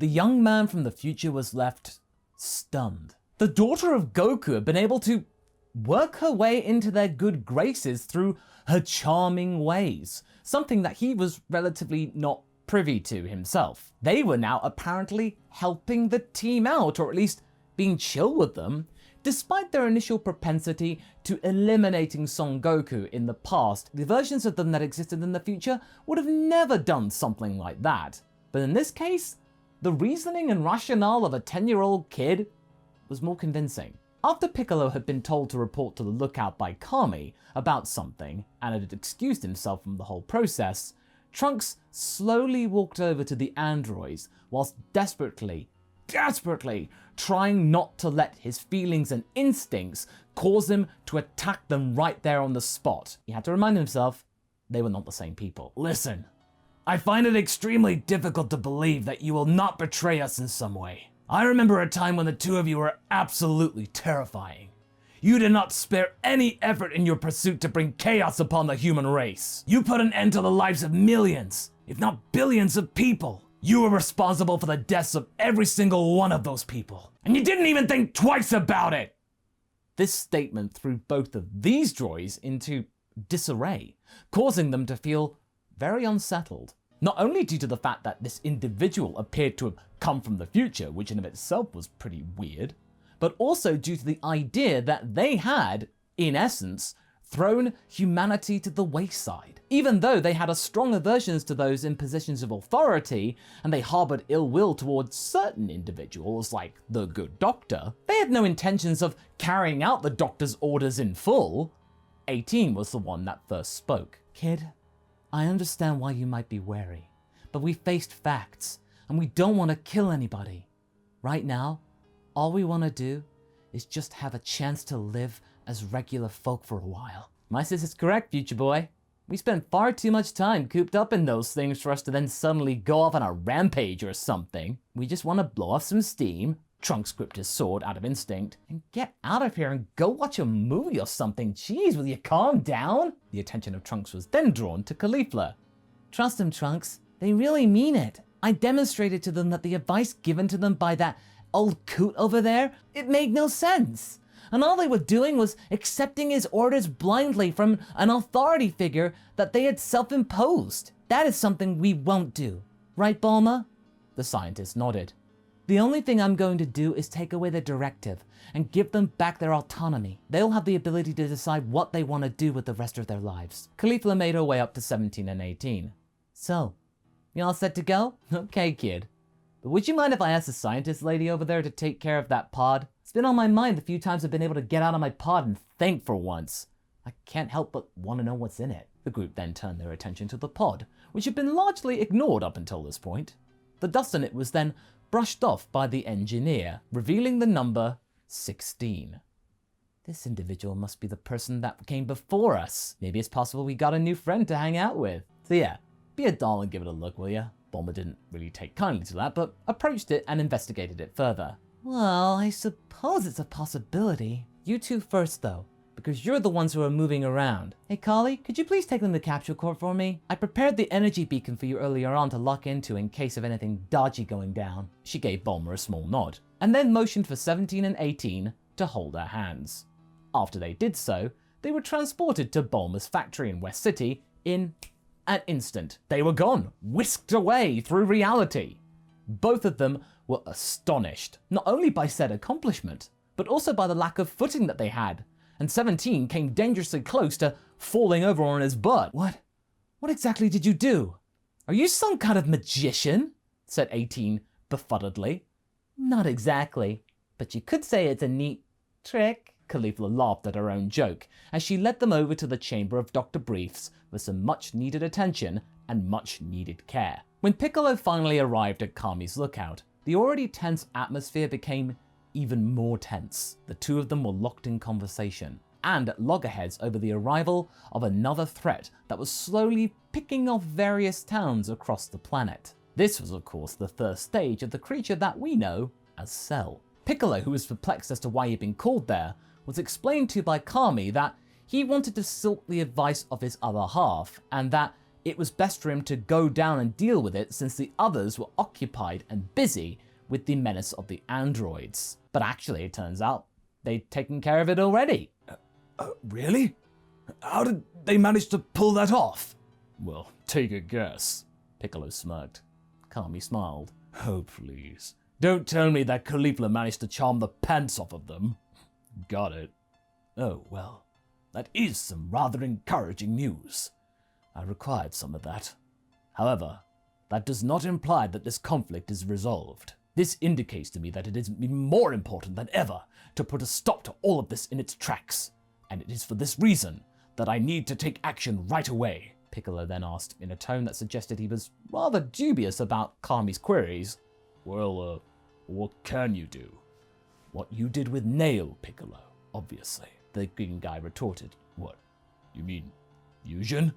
the young man from the future was left stunned. The daughter of Goku had been able to work her way into their good graces through her charming ways, something that he was relatively not privy to himself. They were now apparently helping the team out, or at least being chill with them, despite their initial propensity to eliminating Son Goku in the past. The versions of them that existed in the future would have never done something like that. But in this case, the reasoning and rationale of a 10-year-old kid was more convincing. After Piccolo had been told to report to the lookout by Kami about something, and had excused himself from the whole process, Trunks slowly walked over to the androids whilst desperately trying not to let his feelings and instincts cause him to attack them right there on the spot. He had to remind himself they were not the same people. Listen, I find it extremely difficult to believe that you will not betray us in some way. I remember a time when the two of you were absolutely terrifying. You did not spare any effort in your pursuit to bring chaos upon the human race. You put an end to the lives of millions, if not billions of people. You were responsible for the deaths of every single one of those people, and you didn't even think twice about it. This statement threw both of these droids into disarray, causing them to feel very unsettled. Not only due to the fact that this individual appeared to have come from the future, which in of itself was pretty weird, but also due to the idea that they had, in essence, thrown humanity to the wayside. Even though they had a strong aversions to those in positions of authority, and they harbored ill will towards certain individuals, like the Good Doctor, they had no intentions of carrying out the Doctor's orders in full. 18 was the one that first spoke. Kid, I understand why you might be wary, but we faced facts, and we don't want to kill anybody. Right now, all we want to do is just have a chance to live as regular folk for a while. My sis is correct, future boy. We spent far too much time cooped up in those things for us to then suddenly go off on a rampage or something. We just want to blow off some steam, Trunks gripped his sword out of instinct, and get out of here and go watch a movie or something. Jeez, will you calm down? The attention of Trunks was then drawn to Caulifla. Trust them, Trunks. They really mean it. I demonstrated to them that the advice given to them by that old coot over there, it made no sense. And all they were doing was accepting his orders blindly from an authority figure that they had self-imposed. That is something we won't do. Right, Bulma? The scientist nodded. The only thing I'm going to do is take away the directive and give them back their autonomy. They'll have the ability to decide what they want to do with the rest of their lives. Caulifla made her way up to 17 and 18. So, you all set to go? Okay, kid. But would you mind if I asked the scientist lady over there to take care of that pod? It's been on my mind the few times I've been able to get out of my pod and think for once. I can't help but want to know what's in it. The group then turned their attention to the pod, which had been largely ignored up until this point. The dust on it was then brushed off by the engineer, revealing the number 16. This individual must be the person that came before us. Maybe it's possible we got a new friend to hang out with. So yeah, be a doll and give it a look, will ya? Bulma didn't really take kindly to that, but approached it and investigated it further. Well, I suppose it's a possibility. You two first, though, because you're the ones who are moving around. Hey, Kali, could you please take them to the capsule core for me? I prepared the energy beacon for you earlier on to lock into in case of anything dodgy going down. She gave Bulma a small nod, and then motioned for 17 and 18 to hold her hands. After they did so, they were transported to Bulma's factory in West City in an instant. They were gone, whisked away through reality. Both of them were astonished, not only by said accomplishment, but also by the lack of footing that they had, and 17 came dangerously close to falling over on his butt. What exactly did you do? Are you some kind of magician? Said 18 befuddledly. Not exactly, but you could say it's a neat trick. Caulifla laughed at her own joke as she led them over to the chamber of Dr. Briefs for some much needed attention and much needed care. When Piccolo finally arrived at Kami's lookout, the already tense atmosphere became even more tense. The two of them were locked in conversation and at loggerheads over the arrival of another threat that was slowly picking off various towns across the planet. This was of course the first stage of the creature that we know as Cell. Piccolo, who was perplexed as to why he'd been called there, was explained to by Kami that he wanted to sought the advice of his other half, and that it was best for him to go down and deal with it since the others were occupied and busy with the menace of the androids. But actually, it turns out, they'd taken care of it already. Really? How did they manage to pull that off? Well, take a guess. Piccolo smirked. Kami smiled. Oh, please. Don't tell me that Caulifla managed to charm the pants off of them. Got it. Oh, well, that is some rather encouraging news. I required some of that. However, that does not imply that this conflict is resolved. This indicates to me that it is more important than ever to put a stop to all of this in its tracks, and it is for this reason that I need to take action right away. Piccolo then asked in a tone that suggested he was rather dubious about Kami's queries. Well, what can you do? What you did with Nail, Piccolo, obviously. The green guy retorted. What? You mean fusion?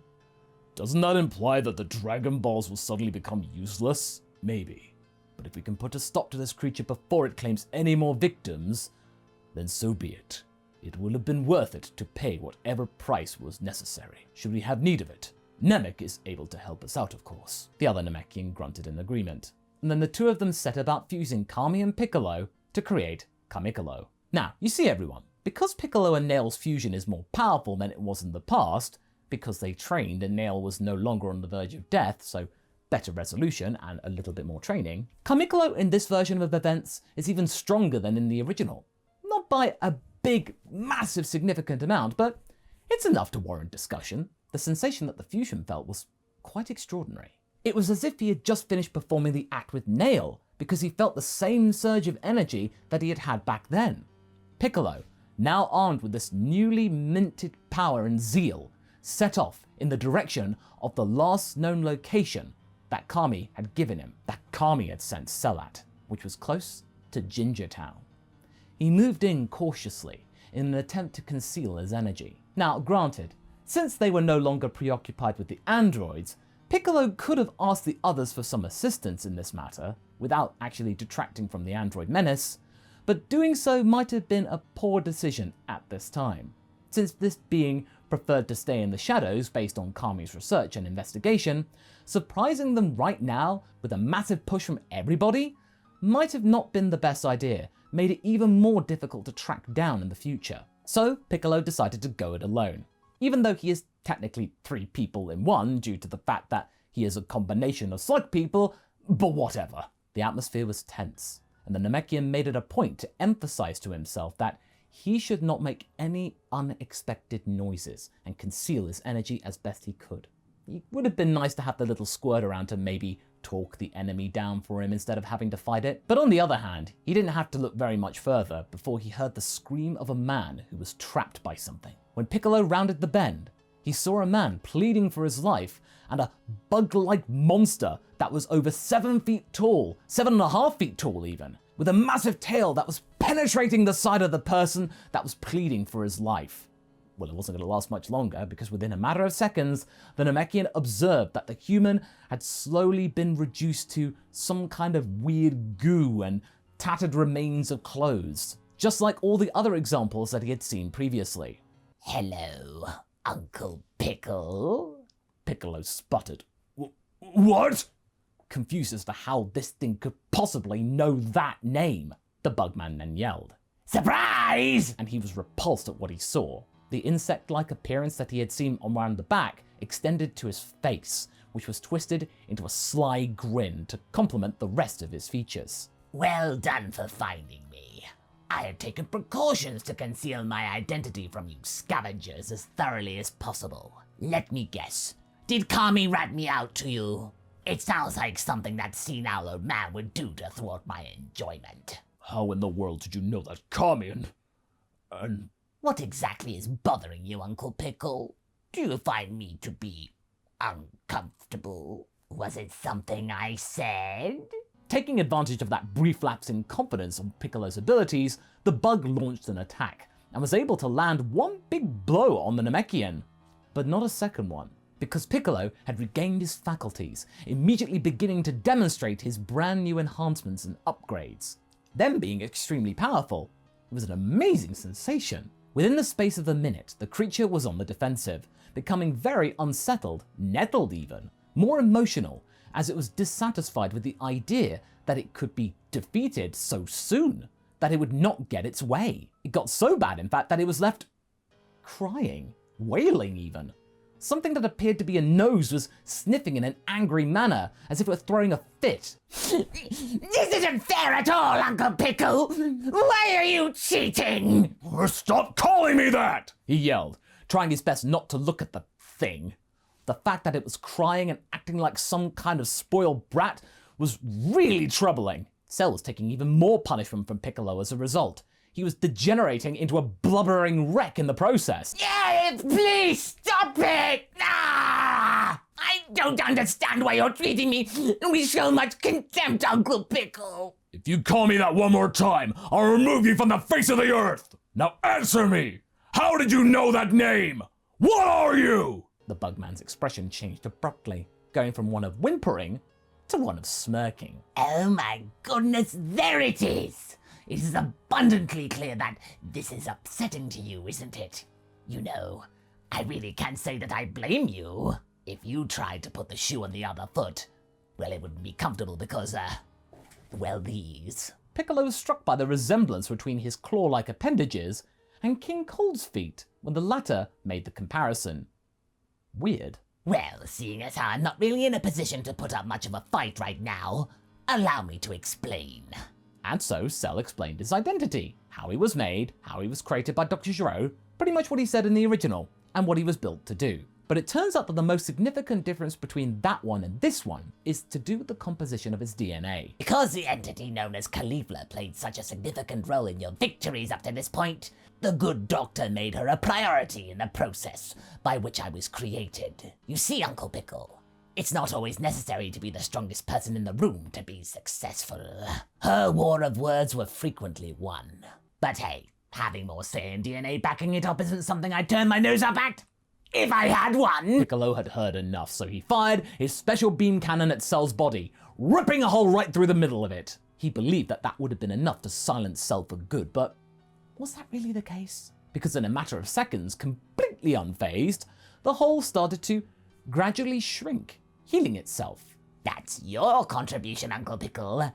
Doesn't that imply that the Dragon Balls will suddenly become useless? Maybe. But if we can put a stop to this creature before it claims any more victims, then so be it. It will have been worth it to pay whatever price was necessary, should we have need of it. Namek is able to help us out, of course. The other Namekian grunted in agreement, and then the two of them set about fusing Kami and Piccolo to create Kamicolo. Now, you see everyone, because Piccolo and Nail's fusion is more powerful than it was in the past, because they trained and Nail was no longer on the verge of death, so better resolution and a little bit more training, Kamicolo in this version of events is even stronger than in the original. Not by a big, massive, significant amount, but it's enough to warrant discussion. The sensation that the fusion felt was quite extraordinary. It was as if he had just finished performing the act with Nail, because he felt the same surge of energy that he had had back then. Piccolo, now armed with this newly minted power and zeal, set off in the direction of the last known location that Kami had given him, that Kami had sent Cell at, which was close to Ginger Town. He moved in cautiously in an attempt to conceal his energy. Now, granted, since they were no longer preoccupied with the androids, Piccolo could have asked the others for some assistance in this matter, without actually detracting from the android menace, but doing so might have been a poor decision at this time, since this being preferred to stay in the shadows based on Kami's research and investigation, surprising them right now with a massive push from everybody might have not been the best idea, made it even more difficult to track down in the future. So Piccolo decided to go it alone, even though he is technically 3 people in one due to the fact that he is a combination of slug people, but whatever. The atmosphere was tense, and the Namekian made it a point to emphasize to himself that he should not make any unexpected noises and conceal his energy as best he could. It would have been nice to have the little squirt around to maybe talk the enemy down for him instead of having to fight it. But on the other hand, he didn't have to look very much further before he heard the scream of a man who was trapped by something. When Piccolo rounded the bend, he saw a man pleading for his life and a bug-like monster that was over 7 feet tall, 7.5 feet tall even, with a massive tail that was penetrating the side of the person that was pleading for his life. Well, it wasn't going to last much longer, because within a matter of seconds, the Namekian observed that the human had slowly been reduced to some kind of weird goo and tattered remains of clothes, just like all the other examples that he had seen previously. "Hello, Uncle Pickle?" Piccolo sputtered. What? Confused as to how this thing could possibly know that name. The Bugman then yelled, "Surprise!" and he was repulsed at what he saw. The insect-like appearance that he had seen around the back extended to his face, which was twisted into a sly grin to complement the rest of his features. "Well done for finding me. I have taken precautions to conceal my identity from you scavengers as thoroughly as possible. Let me guess. Did Kami rat me out to you? It sounds like something that senile old man would do to thwart my enjoyment." How in the world did you know that Kami and... What exactly is bothering you, Uncle Pickle? Do you find me to be uncomfortable? Was it something I said? Taking advantage of that brief lapse in confidence on Piccolo's abilities, the bug launched an attack and was able to land one big blow on the Namekian, but not a second one, because Piccolo had regained his faculties, immediately beginning to demonstrate his brand new enhancements and upgrades. Them being extremely powerful, it was an amazing sensation. Within the space of a minute, the creature was on the defensive, becoming very unsettled, nettled even, more emotional, as it was dissatisfied with the idea that it could be defeated so soon, that it would not get its way. It got so bad, in fact, that it was left crying, wailing even. Something that appeared to be a nose was sniffing in an angry manner, as if it were throwing a fit. This isn't fair at all, Uncle Pickle! Why are you cheating? Stop calling me that! He yelled, trying his best not to look at the thing. The fact that it was crying and acting like some kind of spoiled brat was really troubling. Cell was taking even more punishment from Piccolo as a result. He was degenerating into a blubbering wreck in the process. Yeah, please stop it! Ah! I don't understand why you're treating me with so much contempt, Uncle Pickle. If you call me that one more time, I'll remove you from the face of the earth! Now answer me! How did you know that name? What are you? The Bugman's expression changed abruptly, going from one of whimpering to one of smirking. Oh my goodness, there it is! It is abundantly clear that this is upsetting to you, isn't it? You know, I really can't say that I blame you. If you tried to put the shoe on the other foot, well, it wouldn't be comfortable because, well, these. Piccolo was struck by the resemblance between his claw-like appendages and King Cold's feet when the latter made the comparison. Weird. Well, seeing as how I'm not really in a position to put up much of a fight right now, allow me to explain. And so Cell explained his identity, how he was made, how he was created by Dr. Giro, pretty much what he said in the original, and what he was built to do. But it turns out that the most significant difference between that one and this one is to do with the composition of his DNA. Because the entity known as Caulifla played such a significant role in your victories up to this point, the good doctor made her a priority in the process by which I was created. You see, Uncle Pickle, it's not always necessary to be the strongest person in the room to be successful. Her war of words were frequently won. But hey, having more Saiyan DNA backing it up isn't something I'd turn my nose up at. If I had one! Piccolo had heard enough, so he fired his special beam cannon at Cell's body, ripping a hole right through the middle of it. He believed that that would have been enough to silence Cell for good, but was that really the case? Because in a matter of seconds, completely unfazed, the hole started to gradually shrink, healing itself. That's your contribution, Uncle Pickle,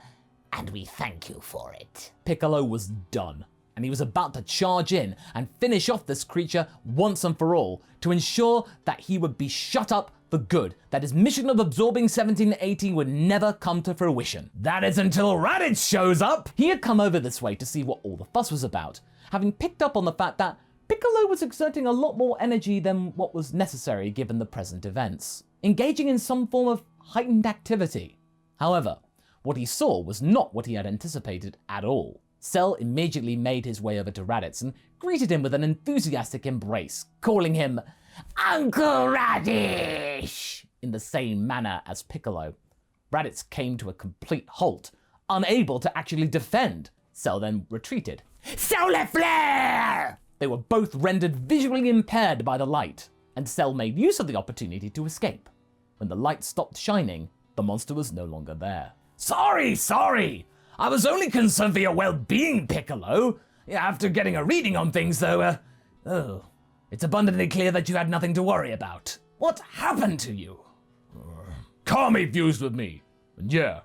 and we thank you for it. Piccolo was done, and he was about to charge in and finish off this creature once and for all to ensure that he would be shut up for good, that his mission of absorbing 1718 would never come to fruition. That is until Raditz shows up! He had come over this way to see what all the fuss was about, having picked up on the fact that Piccolo was exerting a lot more energy than what was necessary given the present events, engaging in some form of heightened activity. However, what he saw was not what he had anticipated at all. Cell immediately made his way over to Raditz and greeted him with an enthusiastic embrace, calling him Uncle Radish in the same manner as Piccolo. Raditz came to a complete halt, unable to actually defend. Cell then retreated. Solar flare! They were both rendered visually impaired by the light, and Cell made use of the opportunity to escape. When the light stopped shining, the monster was no longer there. Sorry! I was only concerned for your well-being, Piccolo. After getting a reading on things, though, it's abundantly clear that you had nothing to worry about. What happened to you? Kami fused with me. And yeah,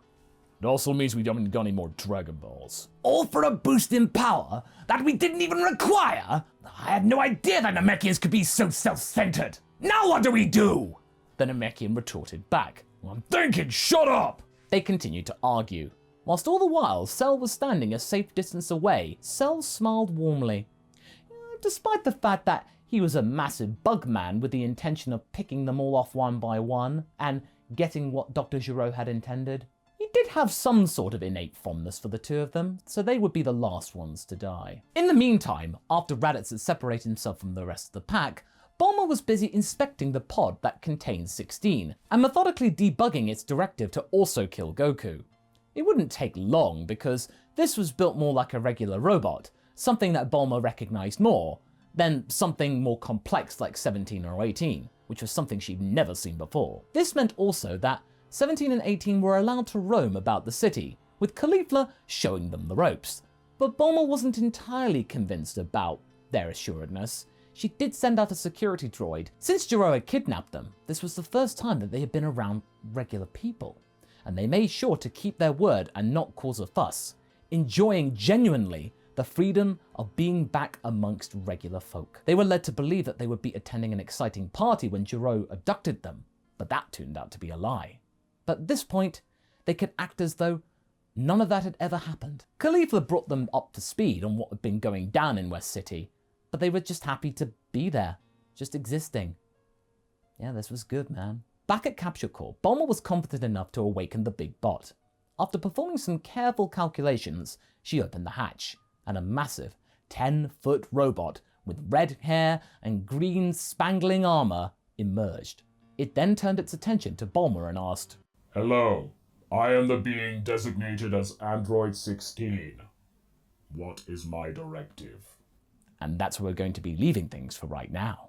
it also means we haven't got any more Dragon Balls. All for a boost in power that we didn't even require? I had no idea that Namekians could be so self-centered. Now what do we do? The Namekian retorted back. I'm thinking, shut up! They continued to argue. Whilst all the while Cell was standing a safe distance away, Cell smiled warmly. Despite the fact that he was a massive bug man with the intention of picking them all off one by one and getting what Dr. Giro had intended, he did have some sort of innate fondness for the two of them, so they would be the last ones to die. In the meantime, after Raditz had separated himself from the rest of the pack, Bulma was busy inspecting the pod that contained 16 and methodically debugging its directive to also kill Goku. It wouldn't take long because this was built more like a regular robot, something that Bulma recognized more than something more complex like 17 or 18, which was something she'd never seen before. This meant also that 17 and 18 were allowed to roam about the city, with Caulifla showing them the ropes. But Bulma wasn't entirely convinced about their assuredness, she did send out a security droid. Since Jiro had kidnapped them, this was the first time that they had been around regular people, and they made sure to keep their word and not cause a fuss, enjoying genuinely the freedom of being back amongst regular folk. They were led to believe that they would be attending an exciting party when Jiro abducted them, but that turned out to be a lie. But at this point, they could act as though none of that had ever happened. Caulifla brought them up to speed on what had been going down in West City, but they were just happy to be there, just existing. Yeah, this was good, man. Back at Capture Corps, Bulma was confident enough to awaken the big bot. After performing some careful calculations, she opened the hatch, and a massive 10-foot robot with red hair and green spangling armor emerged. It then turned its attention to Bulma and asked, "Hello, I am the being designated as Android 16. What is my directive?" and that's where we're going to be leaving things for right now.